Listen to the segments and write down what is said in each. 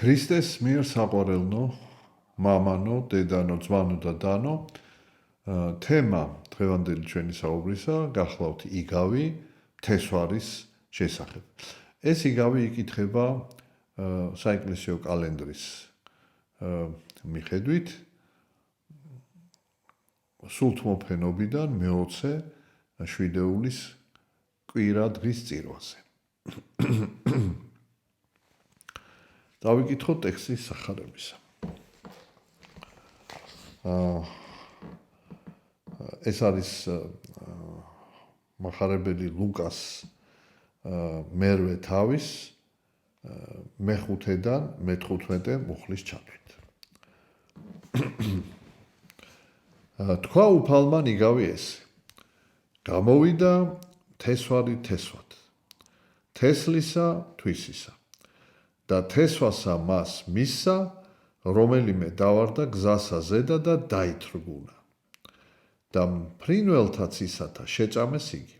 ქრისტეს მიერ საყვარელნო, მამანო, დედანო, ძმანო და დანო, თემა დღევანდელი ჩვენი საუბრისა გახლავთ იგავი მთესვარის შესახებ. ეს იგავი იკითხება საეკლესიო კალენდრის მიხედვით სულთმოფენობიდან მე-20 შვიდეულის კვირა დღის წირვაზე. დავიკითხოთ ტექსტის სახარებისა. ეს არის მახარებელი ლუკას მერვე თავის მე-5-დან მე-15 მუხლის ჩათვლით. თქვა უფალმა იგავი ესე. გამოვიდა თესვარი თესვად, თესლისა თვისისა და თესვასა მას მისსა, რომელიმე დავარდა გზასა ზედა და დაითრგუნა. და მფრინველთაც ისათა შეჭამეს იგი.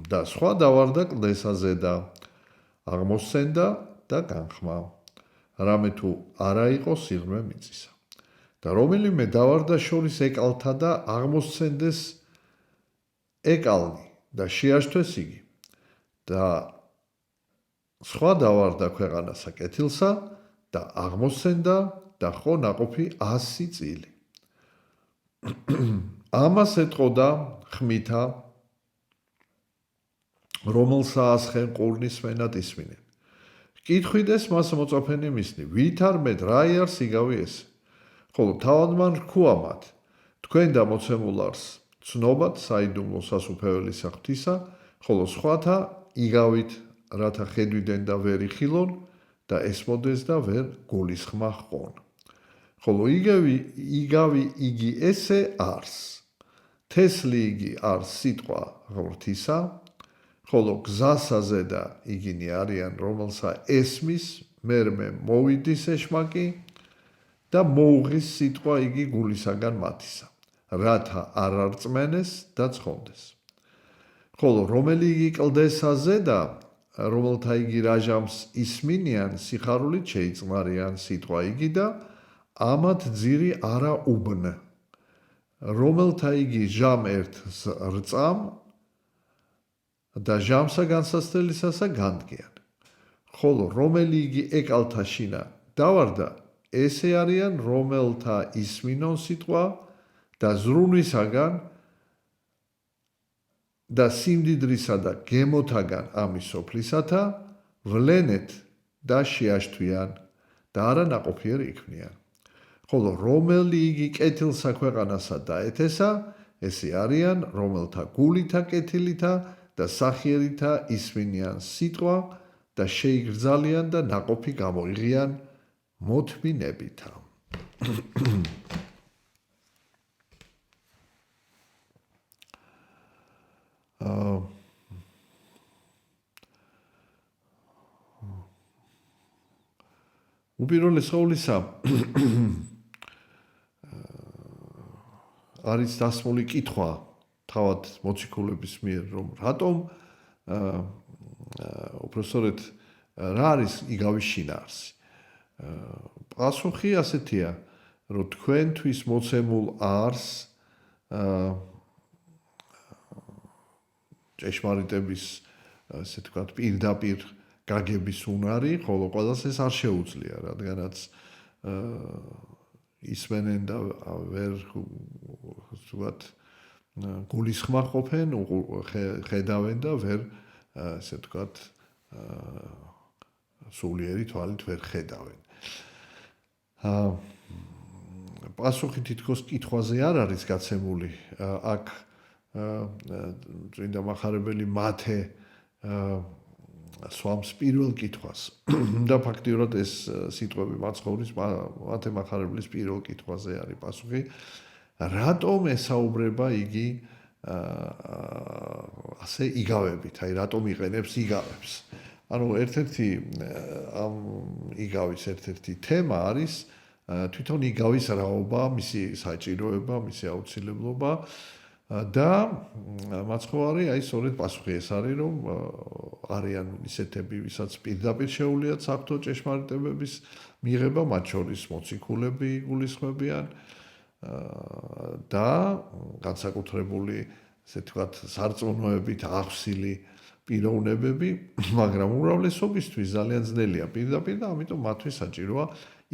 და სხვა დავარდა კლდესა ზედა, აღმოსცენდა და განხმა, რამე თუ არა იყო სიღრმე მიწისა. და რომელიმე დავარდა შორის ეკალთა და აღმოსცენდეს ეკალნი და შეაშთვეს იგი. და სხვა დავარდა ქვეყანასა კეთილსა და აღმოსცენდა და ხო ნაყოფი 100 წილი. ამას ეტყოდა ხმითა, რომელსა ასხენ ყურნის სვენად ისმინენ. კითხვიდეს მას მოწაფენი მისნი, ვით არ მეტ რა იარს იგავი ესე? ხოლო თავადმა რქუა მათ, თქვენ და მოცემულ არს ცნობად საიდუმლო სასუფეველი საღვთისა, ხოლო სხვათა იგავით, რათა ხედვიდან და ვერ იხილონ და ესმოდეს და ვერ გულისხმა ჰყონ. ხოლო იგავი იგი ესე არს. თესლი იგი არს სიტყვა ღმრთისა, ხოლო გზასა ზედა იგინი არიან, რომელსა ესმის მერმე მოვიდის ეშმაკი და მოუღის სიტყვა იგი გულისაგან მათისა, რათა არ არწმენეს და ცხონდეს. ხოლო რომელი იგი კლდესა ზედა, რომელთა იგი რაჟამს ისმინიან, სიხარულით შეიწყმარიან სიტყვა იგი და ამათ ძირი არა უბნ. რომელთა იგი ჟამ ერთს რწამ და ჟამსა განსასწრელისასა განდგიან. ხოლო რომელი იგი ეკალთა შინა დავარდა, ესე არიან, რომელთა ისმინონ სიტყვა და ზრუნვისაგან და სიმდიდრისა და გემოთაგან ამის სოფლისათა ვლენეთ და შეაშთვიან და არა ნაყოფიერ იქმნიან. ხოლო რომელი იგი კეთილსა ქვეყანასა დაეთესა, ესე არიან, რომელთა გულითა კეთილითა და სახიერითა ისმინიან სიტყვა და შეიგრძალიან და ნაყოფი გამოიღიან მოთმინებითა. უპირველეს ყოვლისა არის დასმული კითხვა თავად მოციქულების მიერ, რომ რატომ უпроსტოდ რა არის იგავის შინაარსი? პასუხი ასეთია, რომ თქვენთვის მოცემულ არს ჭეშმარიტების, ასე ვთქვათ, პირდაპირ გაგების უნარი, ხოლო ყველას ეს არ შეუძლია, რადგანაც ისმენენ და ვერ ვთქვათ გულისხმა ყოფენ, ხედავენ და ვერ, ასე ვთქვათ, სულიერი თვალით ვერ ხედავენ. პასუხი თითქოს კითხვაზე არ არის გაცემული. აქ წმინდა მახარებელი მათე სვამს პირველ კითხვას და ფაქტიურად ეს სიტყვები მაცხოვრის მათე მახარებლის პირველ კითხვაზე არის პასუხი. რატომ ესაუბრება იგი ასე იგავებით, აი რატომ იყენებს იგავებს? ანუ ერთ-ერთი ამ იგავის ერთ-ერთი თემა არის თვითონ იგავის რაობა, მისი საჭიროება, მისი აუცილებლობა და მაცხოვარი აი სწორედ პასუხი ეს არის რომ არიან ისეთები ვისაც პირდაპირ შეუძლიათ საფრთხო ჭეშმარიტებების მიღება მათ შორის მოციქულები იგულისხმებიან და განსაკუთრებული ესე ვთქვათ სარწმუნოებით აღსილი პიროვნებები მაგრამ უმრავლესობისთვის ძალიან ძნელია პირდაპირ და ამიტომ მათთვის საჭიროა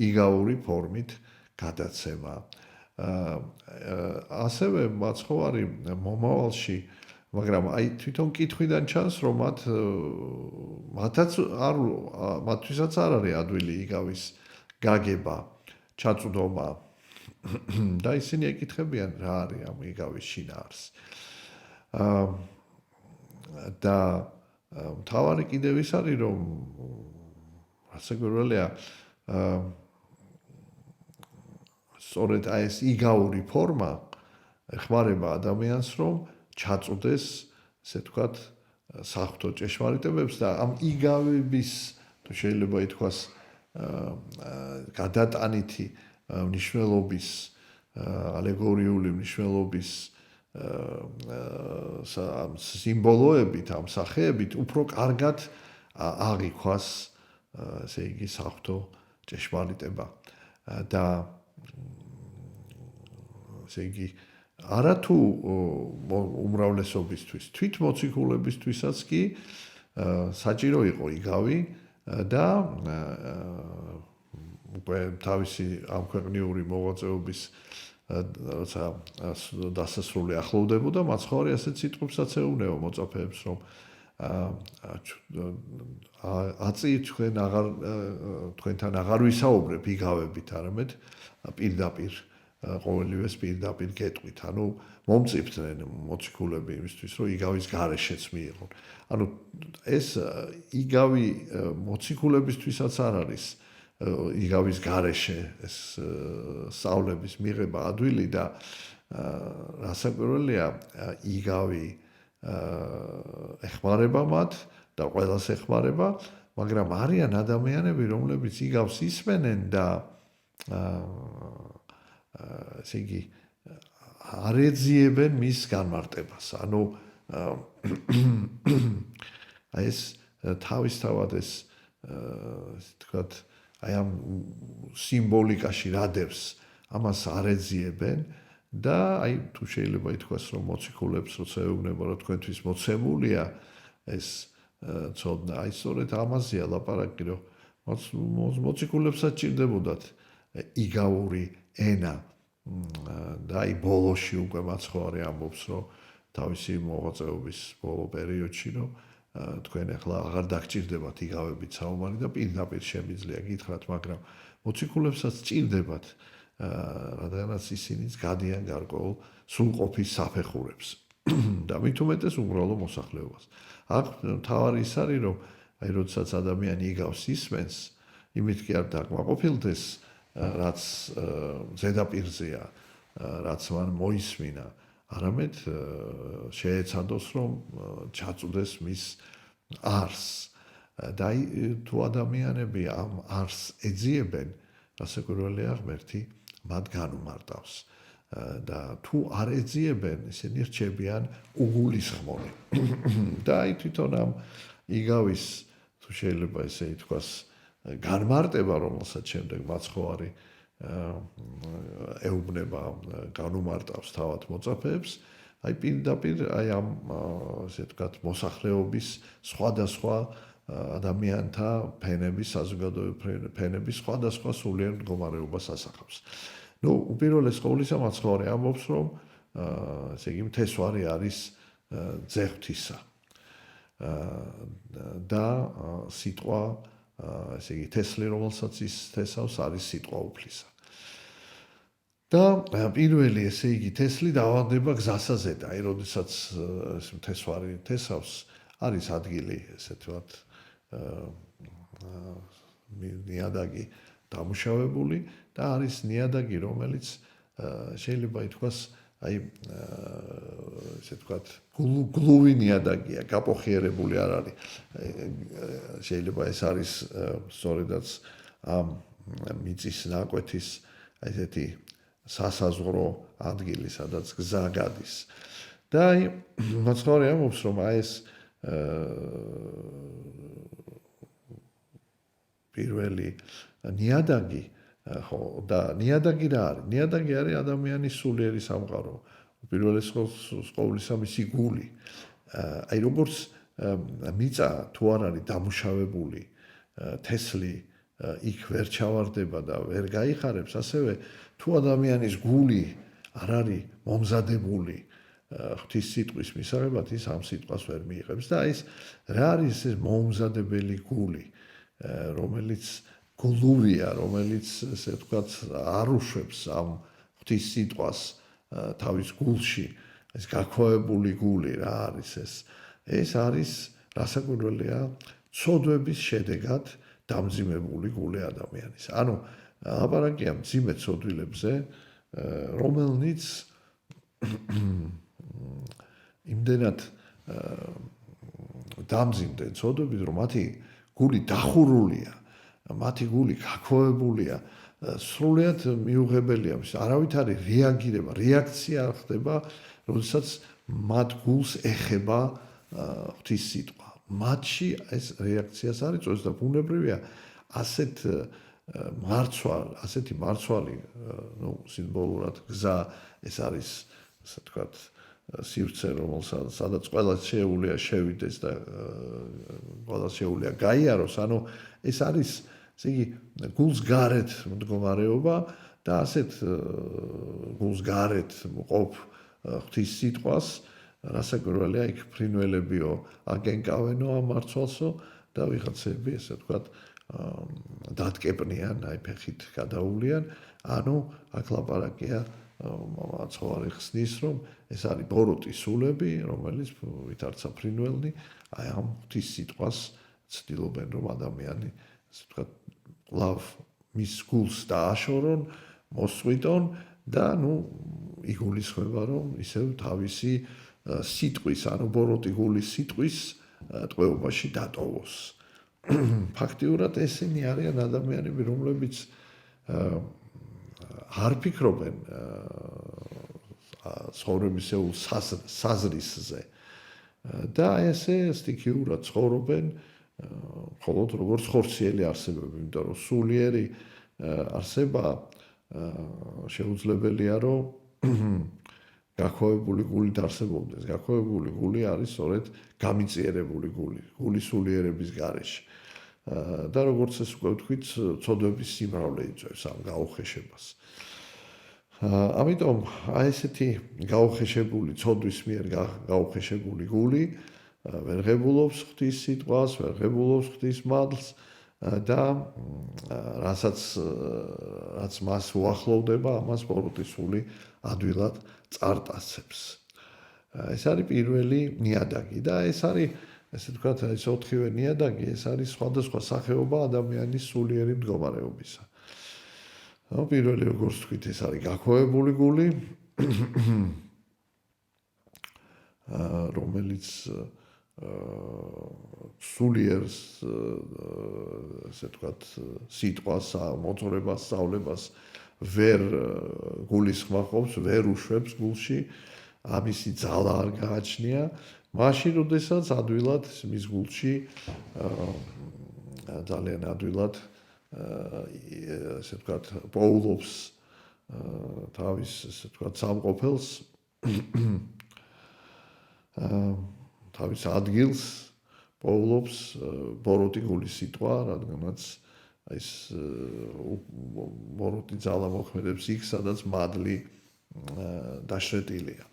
იგავური ფორმით გადაცემა ასევე მაცხოვარი მომავალში მაგრამ აი თვითონ კითხვიდან ჩანს რომ მათთვისაც არ არის ადვილი იგავის გაგება ჩაწვდომა და ისინი ეკითხებიან რა არის ამ იგავის შინაარსი და მთავარი კიდევ ის არის რომ რასაკვირველია სწორედ აი ეს იგავური ფორმა ეხმარება ადამიანს რომ ჩაწვდეს ესე ვთქვათ საფრთხო ჭეშმარიტებებს და ამ იგავების თუ შეიძლება ითქვას გადატანითი მნიშვნელობის ალეგორიული მნიშვნელობის სიმბოლოებით ამ სახეებით უფრო კარგად აღიქვას ესე იგი საფრთხო ჭეშმარიტება და ესე იგი არათუ უმრავლესობისთვის თვით მოციქულებისთვისაც კი საჭირო იყო იგავი და უკვე თავისი ამქვეყნიური მოღვაწეობის როცა დასასრული ახლოვდებოდა მაცხოვარი ასეთ სიტყვებსაც ეუბნება მოწაფეებს რომ თქვენთან აღარ ვისაუბრებ იგავებით არამედ პირდაპირ ყოველივეს პირდაპირ გეტყვით ანუ მომწიფდნენ მოციქულები იმისთვის რომ იგავის გარეშეც მიიღონ ანუ ეს იგავი მოციქულებისთვისაც არ არის იგავის გარეშე ეს სწავლების მიღება ადვილი და რასაკვირველია იგავი ეხმარება მათ და ყველას ეხმარება მაგრამ არიან ადამიანები რომლებიც იგავს ისმენენ და ესე იგი არ ეძიებენ მის განმარტებას ანუ აი ეს თავისთავად ეს თქვათ აი ამ სიმბოლიკაში რადებს ამას არ ეძიებენ და აი თუ შეიძლება ითქვას რომ მოციქულებს როცა ეუბნება რომ თქვენთვის მოცემულია ეს ცოდნა აი სწორედ ამაზეა ლაპარაკი რომ მოციქულებსაც ჭირდებოდათ იგავური ენა და აი ბოლოში უკვე მაცხოვარი ამბობს რომ თავისი მოღვაწეობის ბოლო პერიოდში რომ თქვენ ახლა აღარ დაგჭირდებათ იგავებით საუბარი და პირდაპირ შემიძლია გითხრათ მაგრამ მოციქულებსაც ჭირდებათ რადგანაც ისინიც გადიან გარკვეულ სრულყოფის საფეხურებს და მით უმეტეს უმრავლო მოსახლეობას აქ თავარი ის არის რომ აი როდესაც ადამიანი იგავს ისმენს იმით კი არ დაკმაყოფილდეს რაც ზედაპირზეა რაც მან მოისმინა არამედ შეეცადოს რომ ჩაწვდეს მის არსს და თუ ადამიანები ამ არსს ეძიებენ რასაკვირველია ღმერთი მათ განუმარტავს და თუ არ ეძიებენ ისინი რჩებიან უგულისხმონი და აი თვითონ ამ იგავის თუ შეიძლება ესე ითქვას განმარტება რომელსაც შემდეგ მაცხოვარი ეუბნება განუმარტავს თავად მოწაფეებს აი პირდაპირ აი ამ ესე ვთქვათ მოსახლეობის სხვადასხვა ადამიანთა ფენების საზოგადოებრივი ფენების სხვადასხვა სულიერ მდგომარეობას ასახავს. ნუ უპირველეს ყოვლისა მაცხოვარი ამბობს რომ ესე იგი მთესვარი არის ძეღვთისა და სიტყვა ესე იგი თესლი რომელსაც ის თესავს არის სიტყვა უფლისა. და პირველი ესე იგი თესლი დაავადდება გზასაზედა, აი როდესაც მთესვარი თესავს არის ადგილი ესე ვთქვათ ნიადაგი დამუშავებული და არის ნიადაგი რომელიც შეიძლება ითქვას აი ესე ვთქვათ გლუვი ნიადაგია, გაპოხიერებული არ არის. შეიძლება ეს არის სწორედაც ამ მიწის ნაკვეთის ესეთი სასაზღვრო ადგილი, სადაც გზა გადის. და აი მოცხარი ამბობს, რომ აი ეს პირველი ნიადაგი, ხო, და ნიადაგი რა არის? ნიადაგი არის ადამიანის სულიერი სამყარო. პირველი ყოვლისა მისი გული. აი როგორც მიწა თუ არ არის დამუშავებული, თესლი იქ ვერ ჩავარდება და ვერ გაიხარებს, ასევე თუ ადამიანის გული არ არის მომზადებული ღვთის სიტყვის მისაღებად, ის ამ სიტყვას ვერ მიიღებს და ეს რა არის ეს მომზადებელი გული, რომელიც გლურია, რომელიც ესე ვთქვათ არ უშვებს ამ ღვთის სიტყვას თავის გულში, ეს გაქვავებული გული რა არის ეს? ეს არის რასაკვირველია, ცოდვების შედეგად დამძიმებული გული ადამიანის. ანუ ლაპარაკია მძიმე ცოდვილებზე, რომელნიც იმდენად დამძიმდნენ ცოდვებით, რომ მათი გული დახურულია, მათი გული გაქვავებულია, სრულიად მიუღებელია, არავითარი რეაგირება, რეაქცია არ ხდება, როდესაც მათ გულს ეხება ღვთის სიტყვა. მათში ეს რეაქციას არ იწვევს და ბუნებრივია ასეთი მარცვალი, სიმბოლურად გზა, ეს არის, ასე ვთქვათ, სივრცე, სადაც ყველა შეუძლია შევიდეს და ყველა შეუძლია გაიაროს, ანუ ეს არის, ესე იგი, გულს გარეთ მდგომარეობა და ასეთ გულს გარეთ მყოფ ღვთის სიტყვას, რასაკვირველია, იქ ფრინველებიო აგენკავენო ამ მარცვალსო და ვიღაცები, ესე ვთქვათ, დატკეპნიან, აი ფეხით გადაულიან, ანუ აქ ლაპარაკია ცხოვარი ხსნის, რომ ეს არის ბოროტი სულები, რომელიც ვითარცა ფრინველნი, აი ამ ღვთის სიტყვას ცდილობენ, რომ ადამიანი, ასე ვთქვათ, კვლავ მის გულს დააშორონ, მოსწყვიტონ და იგულისხმება, რომ ისევ თავისი სიტყვის, ანუ ბოროტი გულის სიტყვის ტყვეობაში დატოვოს. ფაქტიურად ესენი არიან ადამიანები, რომლებიც არ ფიქრობენ ცხოვრებისეულ საზრისზე და ესე სტიქიურად ცხოვრობენ, მხოლოდ როგორც ხორციელი არსებები, იმიტომ რომ სულიერი არსება შეუძლებელია, რომ გაქვავებული გულით არსებობდეს. გაქვავებული გული არის სწორედ გამიწიერებული გული, გული სულიერების გარეშე. და როგორც ეს უკვე ვთქვით, ცოდვების სიმრავლე იწვევს ამ გაუხეშებას. ამიტომ აი ესეთი გაუხეშებული, ცოდვის მიერ გაუხეშებული გული ვერ ღებულობს ღვთის სიტყვას, ვერ ღებულობს ღვთის მადლს და რაც მას უახლოვდება, ამას ბოროტი სული ადვილად წარტასებს. ეს არის პირველი ნიადაგი და ეს არის, ესე ვთქვათ, ეს 4-ვე ნიადაგი, ეს არის სხვადასხვა სახეობა ადამიანის სულიერი მდგომარეობისა. პირველი, როგორც ვთქვით, ეს არის გაქვავებული გული, რომელიც სულიერს, ესე ვთქვათ, სიტყვას, მოძღვრებას, სწავლებას ვერ გულისხმობს, ვერ უშვებს გულში, ამისი ძალა არ გააჩნია, მაშინ, როდესაც ადვილად მის გულში ძალიან ადვილად ესე ვთქვათ, პოულობს თავის, ესე ვთქვათ, სამყოფელს, თავის ადგილს პოულობს ბოროტი გულის სიტყვა, რადგანაც ეს ბოროტი ძალა მოქმედებს იქ, სადაც მადლი დაშრეტილია.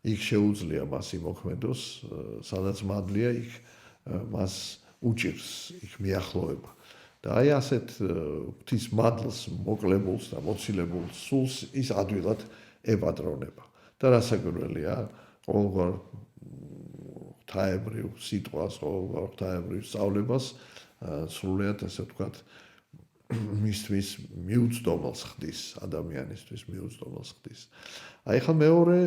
იქ შეუძლია მას იმოქმედოს, სადაც მადლია, იქ მას უჭირს, იქ მიახლოვება. და აი ასეთ ღვთის მადლს მოკლებულს და მოცილებულს სულს ის ადვილად ებადრონება. და რასაკვირველია, ყოველგვარ ღვთაებრივ სიტყვას, ყოველგვარ ღვთაებრივ სწავლებას სრულიად, ასე ვთქვათ, მისთვის მიუწვდომელს ხდის, ადამიანისთვის მიუწვდომელს ხდის. აი ხა მეორე,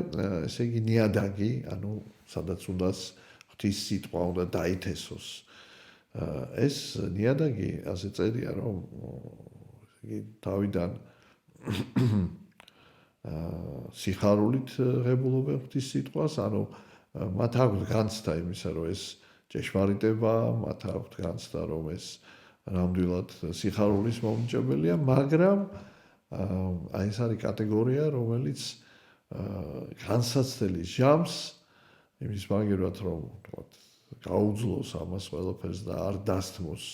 ესე იგი ნიადაგი, ანუ სადაც უნდა ღვთის სიტყვა უნდა დაითესოს. ეს ნიადაგი ასე წერია, რომ თავიდან სიხარულით ღებულობენ ღვთის სიტყვას, ანუ მათ აქვთ განცდა იმისა, რომ ეს ჭეშმარიტებაა, მათ აქვთ განცდა, რომ ეს ნამდვილად სიხარულის მომნიჭებელია, მაგრამ აი ეს არის კატეგორია, რომელიც განსაცდელის ჟამს იმის მაგერად, რომ თქვათ, გაუძლოს ამას ყველაფერს და არ დასთმოს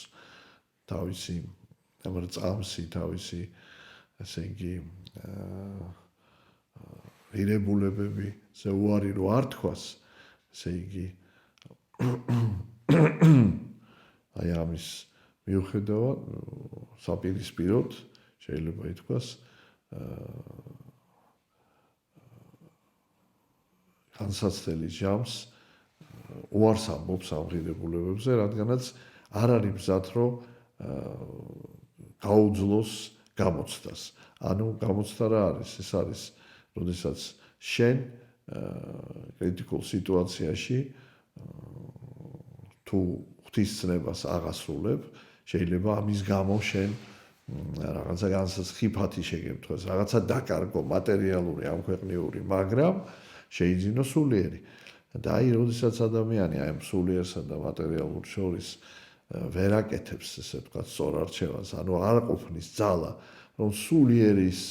თავისი რწამსი, თავისი ესე იგი ღირებულებები, ზე უარი რო არ თქვას, ესე იგი აი ამის მიუხედავად საპირისპიროდ შეიძლება ითქვას განსაცდელის ჟამს უარს ამბობს ამ ღირებულებებზე, რადგანაც არ არის მზად, რომ გაუძლოს გამოცდას. ანუ გამოცდა რა არის? ეს არის, როდესაც შენ კრიტიკულ სიტუაციაში თუ ღვთისცნებას აღასრულებ, შეიძლება ამის გამო შენ რაღაცა განსაცდელი შეგემთხვეს, რაღაცა დაკარგო მატერიალური ამ ქვეყნიური, მაგრამ შეიძინო სულიერი. და აი, როდესაც ადამიანი აი სულიერსა და მატერიალურ შორის ვერ აკეთებს, ესე ვთქვათ, სწორ არჩევანს, ანუ არ ყოფნის ძალა, რომ სულიერის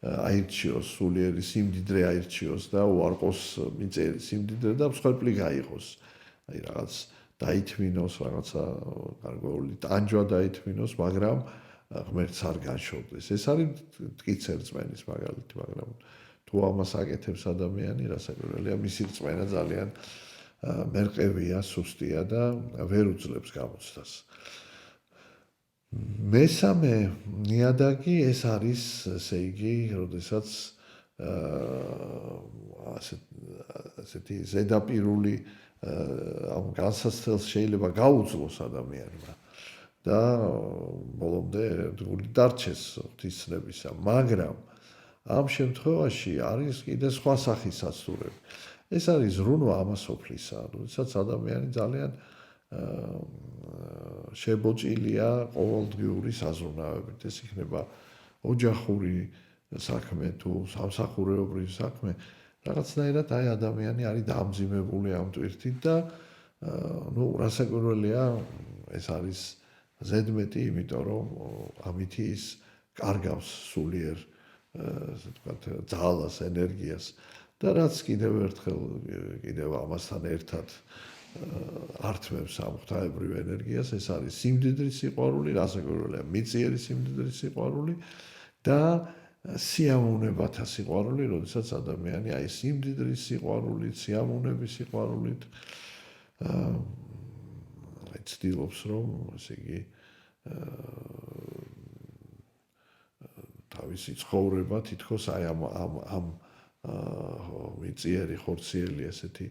აირჩიოს, სულიერის სიმდიდრე აირჩიოს და უარყოს მიწერი სიმდიდრე და მსხვერპლი გაიღოს. აი რაღაც დაითმინოს, რაღაცა გარკვეული ტანჯვა დაითმინოს, მაგრამ ღმერთს არ განშორდეს. ეს არის მტკიცე რწმენის მაგალითი, მაგრამ თუ ამას აკეთებს ადამიანი, რასაკვირველია, მისი რწმენა ძალიან მერყევია, სუსტია და ვერ უძლებს გამოცდას. მესამე ნიადაგი ეს არის, ესე იგი, როდესაც ასეთი ზედაპირული ამ განსაცდელს შეიძლება გაუძლოს ადამიანმა და ბოლომდე გული დარჩეს ღვთისცნებისა, მაგრამ ამ შემთხვევაში არის კიდე სხვა სახის საცდურები. ეს არის ზრუნვა ამასოფლისა, როდესაც ადამიანი ძალიან შებოჭილია ყოველდღიური საზრუნავებით. ეს იქნება ოჯახური საქმე თუ სამსახურეობრივი საქმე. რაღაცნაირად აი ადამიანი არის დამძიმებული ამ ტვირთით და ნუ რასაკვირველია, ეს არის ზედმეტი, იმიტომ რომ ამითი ის კარგავს სულიერ ასე ვთქვათ, ძალას, ენერგიას და რაც კიდევ ერთხელ კიდევ ამასთან ერთად ართმევს ამ ღვთაებრივ ენერგიას, ეს არის სიმდიდრის სიყვარული, რასაკვირველია, მიწიერი სიმდიდრის სიყვარული და სიამოვნებათა სიყვარული, როდესაც ადამიანი აი სიმდიდრის სიყვარულით, სიამოვნების სიყვარულით ცდილობს, რომ ესე იგი თავისი ცხოვრება თითქოს აი ამ მიწიერი ხორციელი ესეთი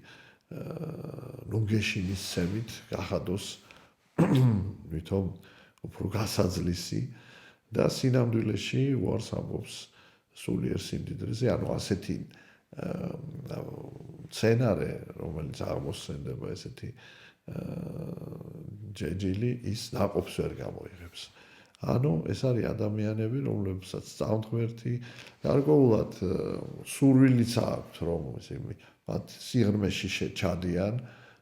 ნუგეშინის ცემით გახადოს ვითომ უფრო გასაძლისი და სინამდვილეში უარს ამბობს სულიერ სიმდიდრეზე, ანუ ასეთი სცენარე, რომელიც აღმოსცენდება ესეთი ჯეჯილი, ის ნაყოფს ვერ გამოიღებს. ანუ ეს არის ადამიანები, რომლებსაც წამთმერთი გარკვეულად სურვილიც აქვთ, რომ მათ სიღრმეში ჩადიან,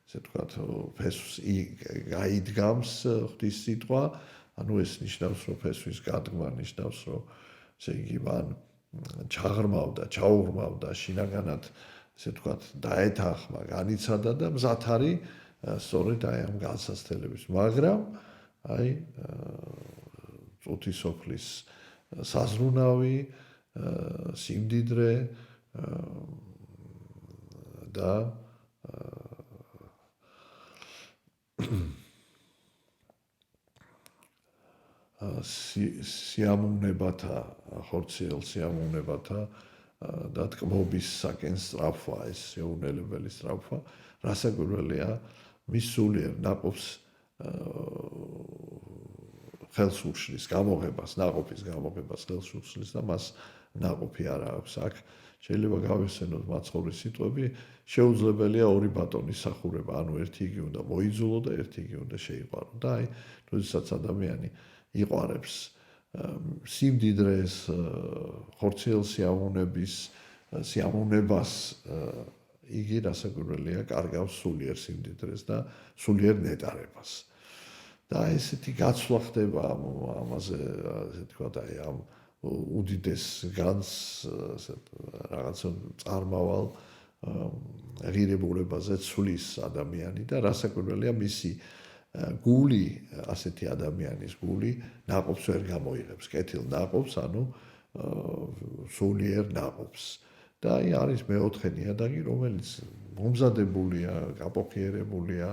ესე ვთქვათ, ფესვს გაიდგამს ღვთის სიტყვა, ანუ ეს ნიშნავს, რომ ფესვის გადგმა ნიშნავს, რომ ესე იგი მან ჩაღრმავდა, ჩაუღრმავდა, შინაგანად ესე ვთქვათ, დაეთანხმა, განიცადა და მზად არის სწორედ აი ამ განსაცდელების, მაგრამ აი წუთისოფლის საზრუნავი, სიმდიდრე და სიამოვნებათა, ხორციელ სიამოვნებათა და თქმობის საკენ სწრაფვა, ეს შეუნელებელი სწრაფვა, რასაკვირველია, მის სულიერ ნაყოფს ხელს უშლის გამოღებას, ნაყოფის გამოღებას ხელს უშლის და მას ნაყოფი არ აქვს აქ. შეიძლება გავიხსენოთ მაცხოვრის სიტყვები, შეუძლებელია ორი ბატონის სახურება, ანუ ერთი იგი უნდა მოიძულო და ერთი იგი უნდა შეიყვარო. და აი, როდესაც ადამიანი იყვარებს სიმდიდრეს, ხორციელ სიამოვნებას იგი რასაკვირველია კარგავს სულიერ სიმდიდრეს და სულიერ ნეტარებას. და ესეთი გაცვლა ხდება ამაზე, ასე თქვა, აი ამ უდიდეს განს რაღაცა წარმავალ ღირებულებაზე ცვლის ადამიანი და რასაკვირველია მისი გული, ასეთი ადამიანის გული ნაყოფს ვერ გამოიღებს, კეთილ ნაყოფს, ანუ სულიერ ნაყოფს. და აი არის მეოთხე ნიადაგი, რომელიც მომზადებულია, გაპოქიერებულია,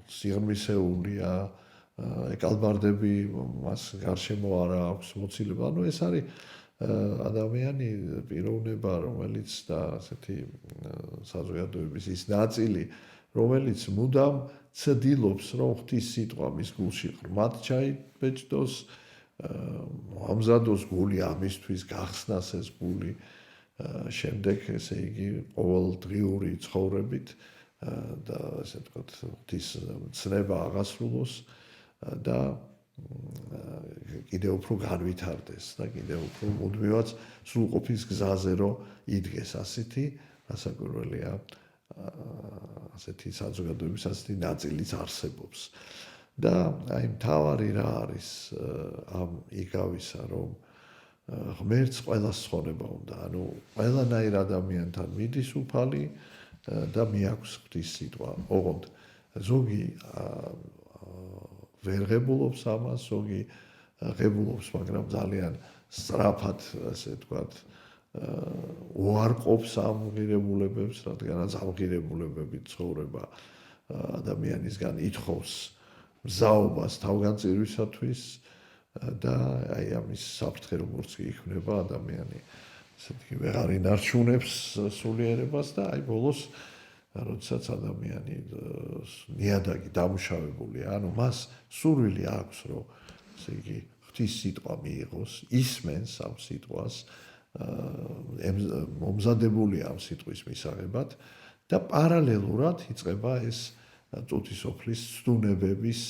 სიღრმისეულია, ეკალბარდები მას გარშემო არ აქვს მოცილება. ანუ ეს არის ადამიანი პიროვნება, რომელიც და ასეთი საზოგადოების ის ნაწილი, რომელიც მუდამ ცდილობს, რომ ღვთის სიტყვა მის გულში ღრმად ჩაიბეჭდოს, ამზადოს გული ამისთვის, გახსნას ეს გული, შემდეგ ესე იგი ყოველდღიური ცხოვრებით და ასე ვთქვათ, ღვთის ცნება აღასრულოს და კიდევ უფრო განვითარდეს და კიდევ უფრო მუდმივად სრულყოფის გზაზე რომ იდგეს ასეთი რასაკვირველია ასეთი საზოგადოების ასეთი ნაწილიც არსებობს. და აი მთავარი რა არის ამ იგავისა, რომ ღმერთს ყველას ცხოვრება უნდა, ანუ ყველანაირ ადამიანთან მიდის უფალი და მიაქვს ღვთის სიტყვა. ოღონდ ზოგი ვერ ღებულობს ამას, ზოგი ღებულობს, მაგრამ ძალიან სწრაფად, ასე ვთქვათ, უარყოფს ამ ღირებულებებს, რადგანაც ამ ღირებულებებით ცხოვრება ადამიანისგან ითხოვს მზაობას თავგანწირვისათვის და აი ამის საფრთხე როგორც კი იქმნება ადამიანი ესეთი ვეღარ ინარჩუნებს სულიერებას და აი ბოლოს როდესაც ადამიანი ნიადაგი დამუშავებულია, ანუ მას სურვილი აქვს, რომ ესე იგი ღვთის სიტყვა მიიღოს, ისმენს ამ სიტყვას, მომზადებულია ამ სიტყვის მისაღებად და პარალელურად იწყება ეს წუთისოფლის ცდუნებების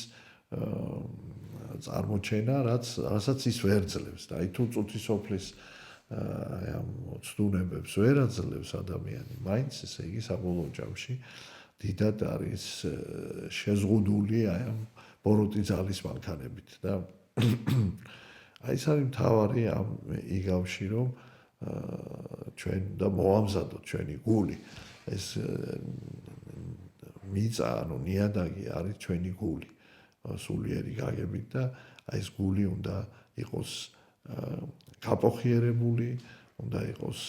წარმოჩენა, რასაც ის ვერ ძლევს და აი თუ წუთისოფლის ამ ცდუნებებს ვერ აძლევს ადამიანი, მაინც ესე იგი საბოლოო ჯამში დიდად არის შეზღუდული აი ამ ბოროტი ძალის მანქანებით და აი ეს არის მთავარი ამ იგავში, რომ ჩვენ და მოამზადოთ ჩვენი გული. ეს მიწა, ანუ ნიადაგი არის ჩვენი გული, სულიერი გაგებით და აი ეს გული უნდა იყოს გაპოხიერებული, უნდა იყოს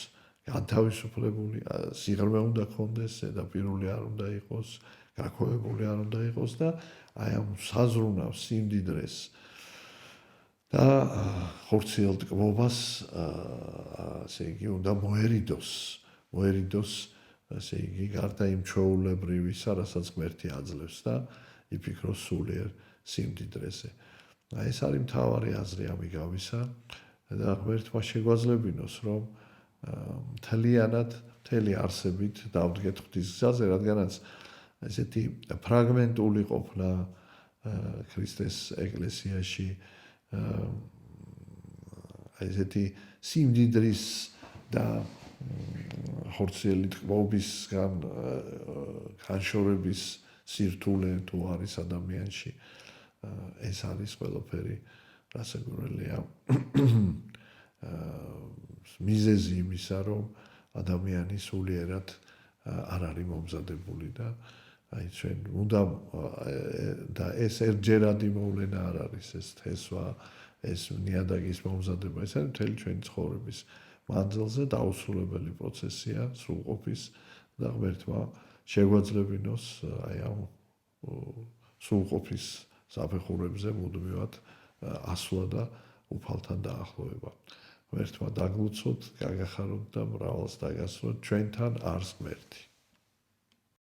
განთავისუფლებული, სიღრმე უნდა ქონდეს, ზედაპირული არ უნდა იყოს, გაქვევებული არ უნდა იყოს და აი ამ საზრუნავ სიმდიდრეს და ხორციელ ტკბობას ასე იგი უნდა მოერიდოს ასე იგი გარდა იმ ჩვეულებრივისა, რასაც ღმერთი აძლევს და იფიქროს სულიერ სიმდიდრეზე. აი ეს არის მთავარი აზრი ამ იგავისა და ღმერთმა შეგვაძლებინოს, რომ მთლიანად, მთელი არსებით დავდგეთ ღვთის გზაზე, რადგანაც ესეთი ფრაგმენტული ყოფნა ქრისტეს ეკლესიაში ესეთი სიმდიდრის და ხორციელი ტკბობისგან განშორების სირთულე თუ არის ადამიანში, ეს არის ყველაფერი რასაკვირველია მიზეზი იმისა, რომ ადამიანი სულიერად არ არის მომზადებული და აი ჩვენ მუდამ და ეს ერთჯერადი მოვლენა არ არის, ეს თესვა, ეს ნიადაგის მომზადება, ეს არის მთელი ჩვენი ცხოვრების მანძილზე დაუსრულებელი პროცესია სრულყოფის და ღმერთმა შეგვაძლებინოს აი ამ სრულყოფის საფეხურებზე მუდმივად ასვლა და უფალთან დაახლოება. ღმერთმა დაგლოცოთ, გაგახაროთ და მრავალს დაგასვათ, ჩვენთან არს ღმერთი.